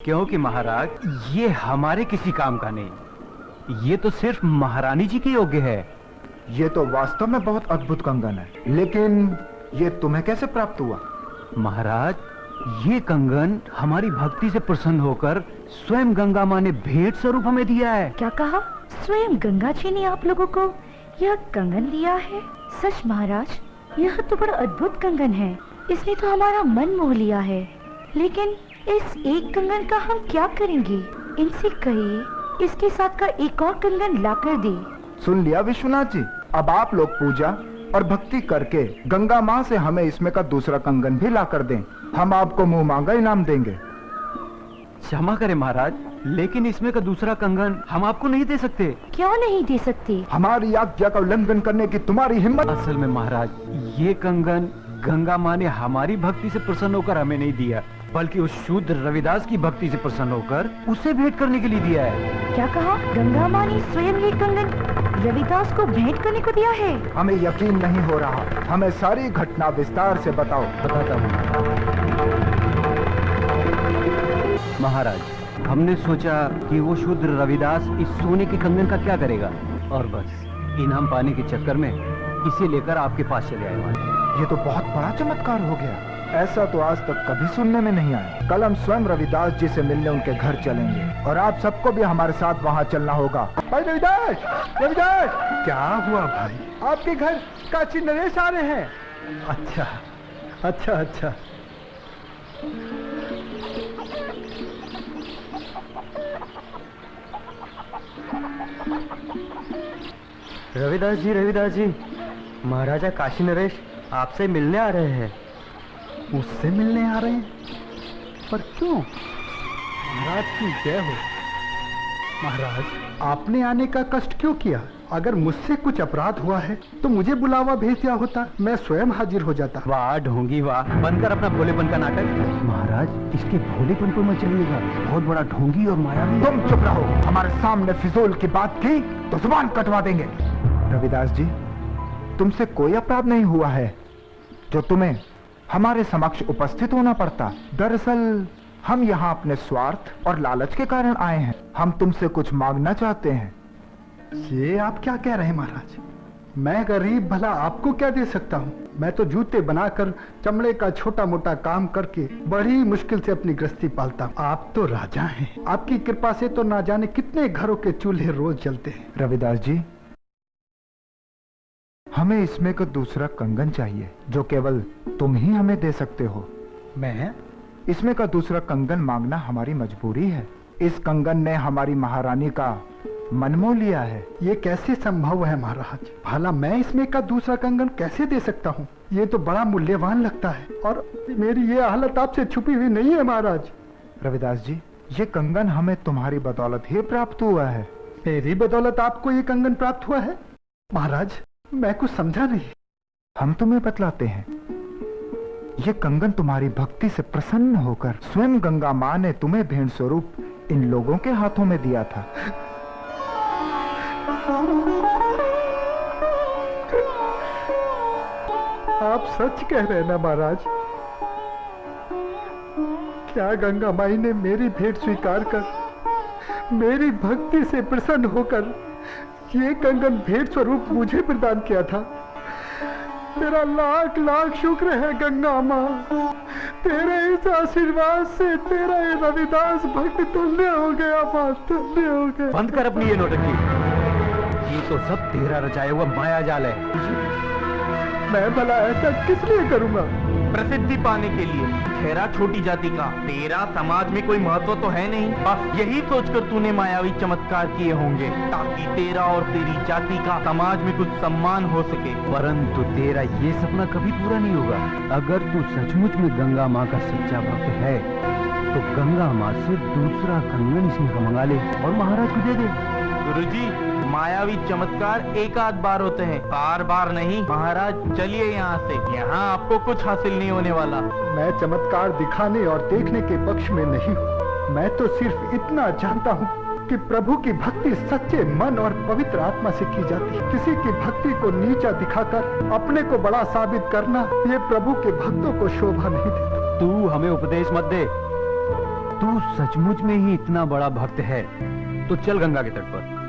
क्योंकि महाराज ये हमारे किसी काम का नहीं, ये तो सिर्फ महारानी जी के योग्य है। ये तो वास्तव में बहुत अद्भुत कंगन है, लेकिन ये तुम्हें कैसे प्राप्त हुआ? महाराज, ये कंगन हमारी भक्ति से प्रसन्न होकर स्वयं गंगा माँ ने भेंट स्वरूप हमें दिया है। क्या कहा? स्वयं गंगा जी ने आप लोगों को यह कंगन दिया है? सच महाराज, यह तो बड़ा अद्भुत कंगन है। इसने तो हमारा मन मोह लिया है। लेकिन इस एक कंगन का हम क्या करेंगे? इनसे कहिए इसके साथ का एक और कंगन लाकर दे। सुन लिया विश्वनाथ जी, अब आप लोग पूजा और भक्ति करके गंगा माँ से हमें इसमें का दूसरा कंगन भी लाकर दें। हम आपको मुंह मांगा इनाम देंगे। क्षमा करें महाराज, लेकिन इसमें का दूसरा कंगन हम आपको नहीं दे सकते। क्यों नहीं दे सकते? हमारी आज्ञा का उल्लंघन करने की तुम्हारी हिम्मत। असल में महाराज, ये कंगन गंगा माँ ने हमारी भक्ति से प्रसन्न होकर हमें नहीं दिया, बल्कि उस शूद्र रविदास की भक्ति से प्रसन्न होकर उसे भेंट करने के लिए दिया है। क्या कहा? गंगा माँ ने स्वयं ये कंगन रविदास को भेंट करने को दिया है? हमें यकीन नहीं हो रहा, हमें सारी घटना विस्तार से बताओ। बताता हूँ महाराज, हमने सोचा कि वो शूद्र रविदास इस सोने के कंगन का क्या करेगा, और बस इनाम पाने के चक्कर में इसे लेकर आपके पास चले आए। ये तो बहुत बड़ा चमत्कार हो गया, ऐसा तो आज तक कभी सुनने में नहीं आया। कल हम स्वयं रविदास जी से मिलने उनके घर चलेंगे और आप सबको भी हमारे साथ वहाँ चलना होगा। भाई रविदास, रविदास! क्या हुआ भाई? आपके घर काशी नरेश आ रहे हैं। अच्छा अच्छा अच्छा। रविदास जी, महाराजा काशी नरेश आपसे मिलने आ रहे हैं। मुझसे मिलने आ रहे हैं? पर क्यों? महाराज की जय हो। महाराज, आपने आने का कष्ट क्यों किया? अगर मुझसे कुछ अपराध हुआ है तो मुझे बुलावा भेज दिया होता, मैं स्वयं हाजिर हो जाता। वाह ढोंगी वाह, बंद कर अपना भोलेपन का नाटक। महाराज, इसके भोलेपन पर मत चलिएगा, बहुत बड़ा ढोंगी और मायावी। तुम चुप रहो, हमारे सामने फिजूल की बात की तो जुबान कटवा देंगे। रविदास जी, तुमसे कोई अपराध नहीं हुआ है जो तुम्हें हमारे समक्ष उपस्थित होना पड़ता। दरअसल हम यहाँ अपने स्वार्थ और लालच के कारण आए हैं। हम तुमसे कुछ मांगना चाहते हैं। ये आप क्या कह रहे हैं महाराज? मैं गरीब भला आपको क्या दे सकता हूँ? मैं तो जूते बनाकर चमड़े का छोटा मोटा काम करके बड़ी मुश्किल से अपनी गृहस्थी पालता हूँ। आप तो राजा हैं, आपकी कृपा से तो ना जाने कितने घरों के चूल्हे रोज जलते हैं। रविदास जी, हमें इसमें का दूसरा कंगन चाहिए जो केवल तुम ही हमें दे सकते हो। मैं? इसमें का दूसरा कंगन मांगना हमारी मजबूरी है। इस कंगन ने हमारी महारानी का मन मोह लिया है। ये कैसे संभव है महाराज? भला मैं इसमें का दूसरा कंगन कैसे दे सकता हूँ? ये तो बड़ा मूल्यवान लगता है और मेरी ये हालत आपसे छुपी हुई नहीं है महाराज। रविदास जी, ये कंगन हमें तुम्हारी बदौलत ही प्राप्त हुआ है। मेरी बदौलत आपको ये कंगन प्राप्त हुआ है? महाराज, मैं कुछ समझा नहीं। हम तुम्हें बतलाते हैं। ये कंगन तुम्हारी भक्ति से प्रसन्न होकर स्वयं गंगा माँ ने तुम्हें भेंट स्वरूप इन लोगों के हाथों में दिया था। आप सच कह रहे हैं ना महाराज? क्या गंगा माई ने मेरी भेंट स्वीकार कर मेरी भक्ति से प्रसन्न होकर ये कंगन भेंट स्वरूप मुझे प्रदान किया था? तेरा लाख लाख शुक्र है गंगा माँ। तेरे इस आशीर्वाद से तेरा ये रविदास भक्त तुल्य हो गया माँ, तुल्य हो गया। बंद कर अपनी ये नौटंकी, ये तो सब तेरा रचाया हुआ माया जाल है। मैं भला ऐसा किस लिए करूँगा? प्रसिद्धि पाने के लिए। ठहरा छोटी जाति का, तेरा समाज में कोई महत्व तो है नहीं। बस यही सोचकर तूने मायावी चमत्कार किए होंगे ताकि तेरा और तेरी जाति का समाज में कुछ सम्मान हो सके। परंतु तेरा ये सपना कभी पूरा नहीं होगा। अगर तू सचमुच में गंगा माँ का सच्चा भक्त है तो गंगा माँ से दूसरा कंगन इसमें का मंगा ले और महाराज को दे दे। गुरुजी, मायावी चमत्कार एक आध बार होते हैं, बार बार नहीं। महाराज चलिए यहाँ से, यहाँ आपको कुछ हासिल नहीं होने वाला। मैं चमत्कार दिखाने और देखने के पक्ष में नहीं हूँ। मैं तो सिर्फ इतना जानता हूँ कि प्रभु की भक्ति सच्चे मन और पवित्र आत्मा से की जाती है। किसी की भक्ति को नीचा दिखाकर अपने को बड़ा साबित करना, ये प्रभु के भक्तों को शोभा नहीं देता। तू हमें उपदेश मत दे। तू सचमुच में ही इतना बड़ा भक्त है तो चल गंगा के तट पर।